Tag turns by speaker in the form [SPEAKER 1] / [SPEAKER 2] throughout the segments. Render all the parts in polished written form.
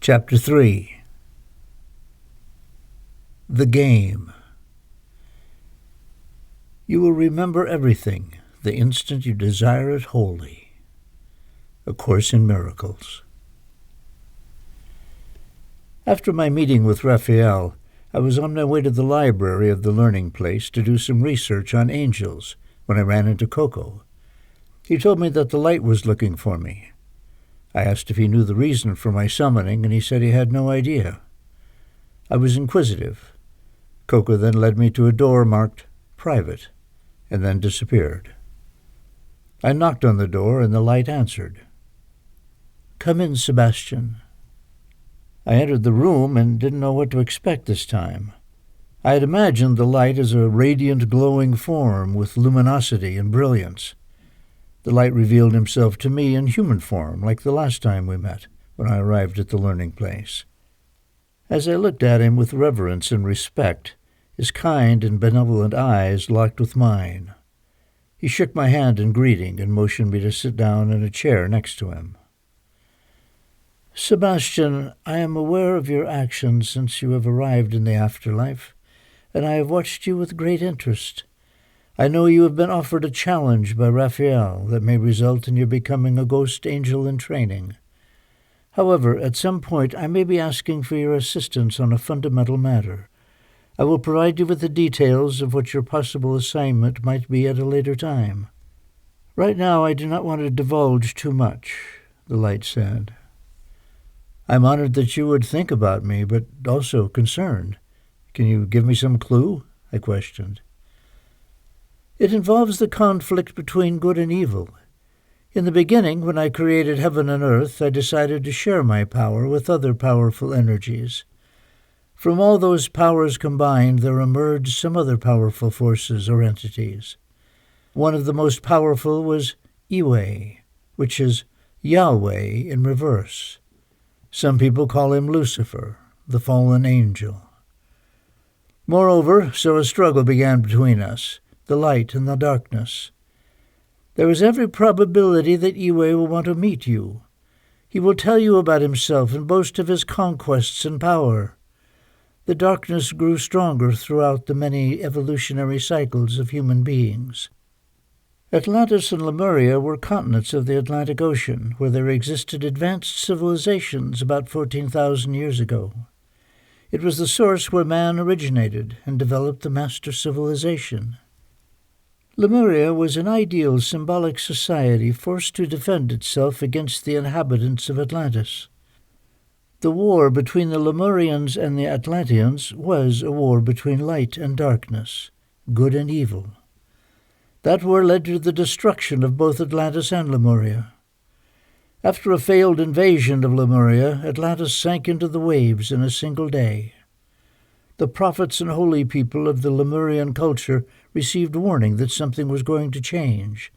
[SPEAKER 1] Chapter 3. The Game. You will remember everything the instant you desire it wholly. A Course in Miracles. After my meeting with Raphael, I was on my way to the library of the learning place to do some research on angels when I ran into Coco. He told me that the light was looking for me. I asked if he knew the reason for my summoning, and he said he had no idea. I was inquisitive. Coco then led me to a door marked Private, and then disappeared. I knocked on the door, and the light answered. "Come in, Sebastian." I entered the room and didn't know what to expect this time. I had imagined the light as a radiant, glowing form with luminosity and brilliance. The light revealed himself to me in human form, like the last time we met, when I arrived at the learning place. As I looked at him with reverence and respect, his kind and benevolent eyes locked with mine. He shook my hand in greeting and motioned me to sit down in a chair next to him. "Sebastian, I am aware of your actions since you have arrived in the afterlife, and I have watched you with great interest. I know you have been offered a challenge by Raphael that may result in your becoming a ghost angel in training. However, at some point I may be asking for your assistance on a fundamental matter. I will provide you with the details of what your possible assignment might be at a later time. Right now I do not want to divulge too much," the light said. "I'm honored that you would think about me, but also concerned. Can you give me some clue?" I questioned. "It involves the conflict between good and evil. In the beginning, when I created heaven and earth, I decided to share my power with other powerful energies. From all those powers combined, there emerged some other powerful forces or entities. One of the most powerful was Iwe, which is Yahweh in reverse. Some people call him Lucifer, the fallen angel. Moreover, so a struggle began between us, the light and the darkness. There is every probability that Iwe will want to meet you. He will tell you about himself and boast of his conquests and power. The darkness grew stronger throughout the many evolutionary cycles of human beings. Atlantis and Lemuria were continents of the Atlantic Ocean, where there existed advanced civilizations about 14,000 years ago. It was the source where man originated and developed the master civilization. Lemuria was an ideal symbolic society forced to defend itself against the inhabitants of Atlantis. The war between the Lemurians and the Atlanteans was a war between light and darkness, good and evil. That war led to the destruction of both Atlantis and Lemuria. After a failed invasion of Lemuria, Atlantis sank into the waves in a single day. The prophets and holy people of the Lemurian culture received warning that something was going to change.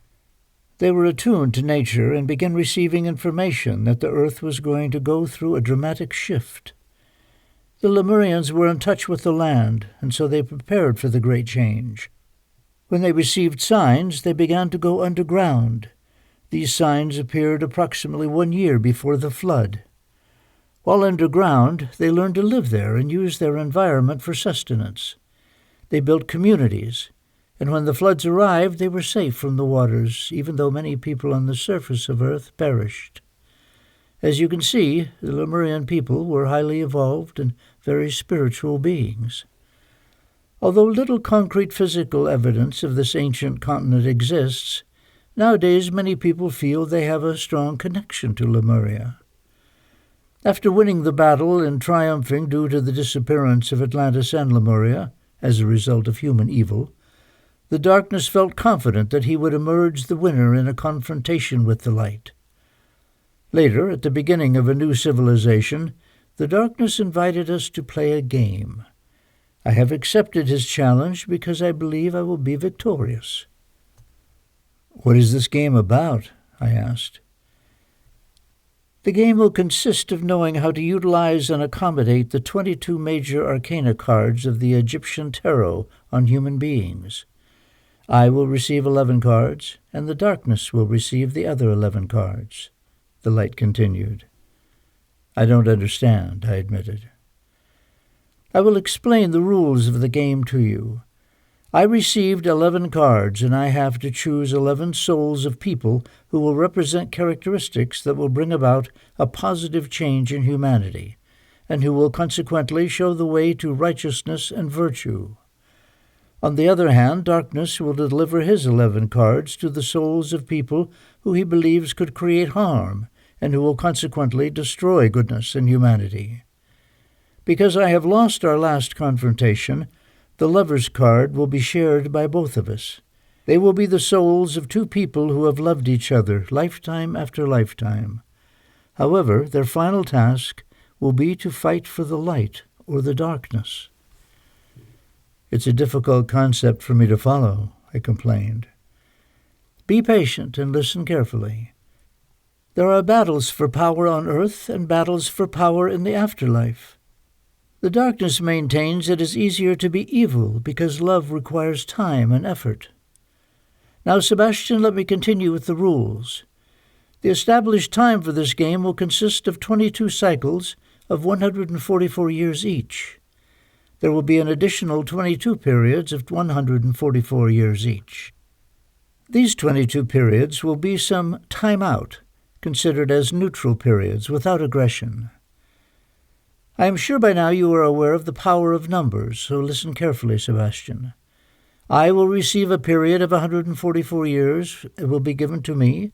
[SPEAKER 1] They were attuned to nature and began receiving information that the earth was going to go through a dramatic shift. The Lemurians were in touch with the land, and so they prepared for the great change. When they received signs, they began to go underground. These signs appeared approximately 1 year before the flood. While underground, they learned to live there and use their environment for sustenance. They built communities, and when the floods arrived, they were safe from the waters, even though many people on the surface of Earth perished. As you can see, the Lemurian people were highly evolved and very spiritual beings. Although little concrete physical evidence of this ancient continent exists, nowadays many people feel they have a strong connection to Lemuria. After winning the battle and triumphing due to the disappearance of Atlantis and Lemuria, as a result of human evil, the darkness felt confident that he would emerge the winner in a confrontation with the light. Later, at the beginning of a new civilization, the darkness invited us to play a game. I have accepted his challenge because I believe I will be victorious." "What is this game about?" I asked. "The game will consist of knowing how to utilize and accommodate the 22 major arcana cards of the Egyptian tarot on human beings. I will receive 11 cards, and the darkness will receive the other 11 cards," the light continued. "I don't understand," I admitted. "I will explain the rules of the game to you. I received 11 cards, and I have to choose 11 souls of people who will represent characteristics that will bring about a positive change in humanity, and who will consequently show the way to righteousness and virtue. On the other hand, darkness will deliver his 11 cards to the souls of people who he believes could create harm, and who will consequently destroy goodness and humanity. Because I have lost our last confrontation, the Lover's card will be shared by both of us. They will be the souls of two people who have loved each other lifetime after lifetime. However, their final task will be to fight for the light or the darkness." "It's a difficult concept for me to follow," I complained. "Be patient and listen carefully. There are battles for power on earth and battles for power in the afterlife. The darkness maintains it is easier to be evil because love requires time and effort. Now, Sebastian, let me continue with the rules. The established time for this game will consist of 22 cycles of 144 years each. There will be an additional 22 periods of 144 years each. These 22 periods will be some time out, considered as neutral periods without aggression. I am sure by now you are aware of the power of numbers, so listen carefully, Sebastian. I will receive a period of 144 years. It will be given to me,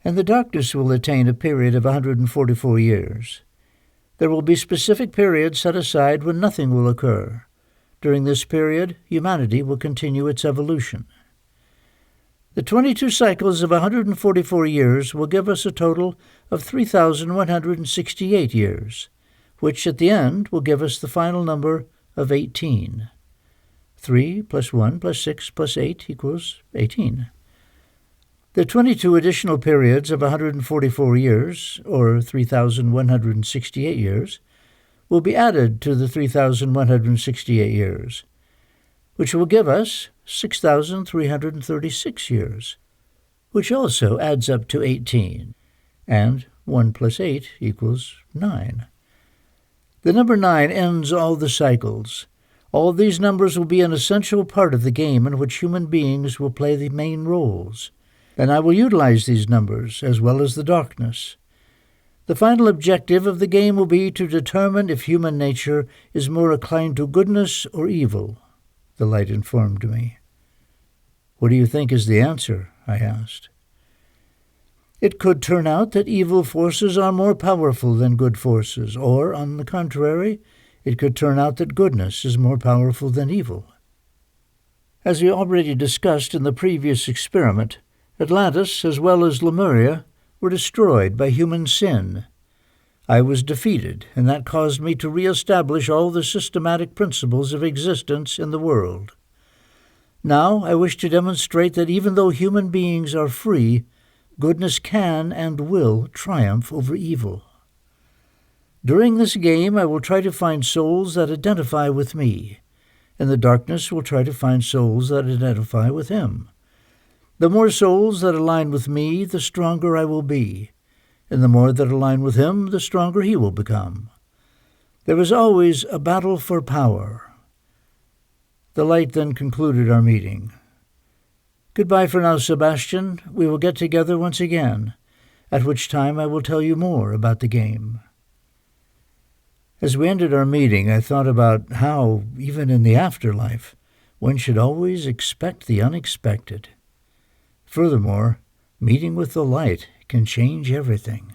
[SPEAKER 1] and the darkness will attain a period of 144 years. There will be specific periods set aside when nothing will occur. During this period, humanity will continue its evolution. The 22 cycles of 144 years will give us a total of 3,168 years, which at the end will give us the final number of 18. 3 plus 1 plus 6 plus 8 equals 18. The 22 additional periods of 144 years, or 3,168 years, will be added to the 3,168 years, which will give us 6,336 years, which also adds up to 18, and 1 plus 8 equals 9. The number 9 ends all the cycles. All these numbers will be an essential part of the game in which human beings will play the main roles, and I will utilize these numbers as well as the darkness. The final objective of the game will be to determine if human nature is more inclined to goodness or evil, the light informed me. "What do you think is the answer?" I asked. "It could turn out that evil forces are more powerful than good forces, or, on the contrary, it could turn out that goodness is more powerful than evil. As we already discussed in the previous experiment, Atlantis, as well as Lemuria, were destroyed by human sin. I was defeated, and that caused me to re-establish all the systematic principles of existence in the world. Now I wish to demonstrate that even though human beings are free, goodness can and will triumph over evil. During this game, I will try to find souls that identify with me, and the darkness will try to find souls that identify with him. The more souls that align with me, the stronger I will be, and the more that align with him, the stronger he will become. There is always a battle for power." The light then concluded our meeting. "Goodbye for now, Sebastian. We will get together once again, at which time I will tell you more about the game." As we ended our meeting, I thought about how, even in the afterlife, one should always expect the unexpected. Furthermore, meeting with the light can change everything.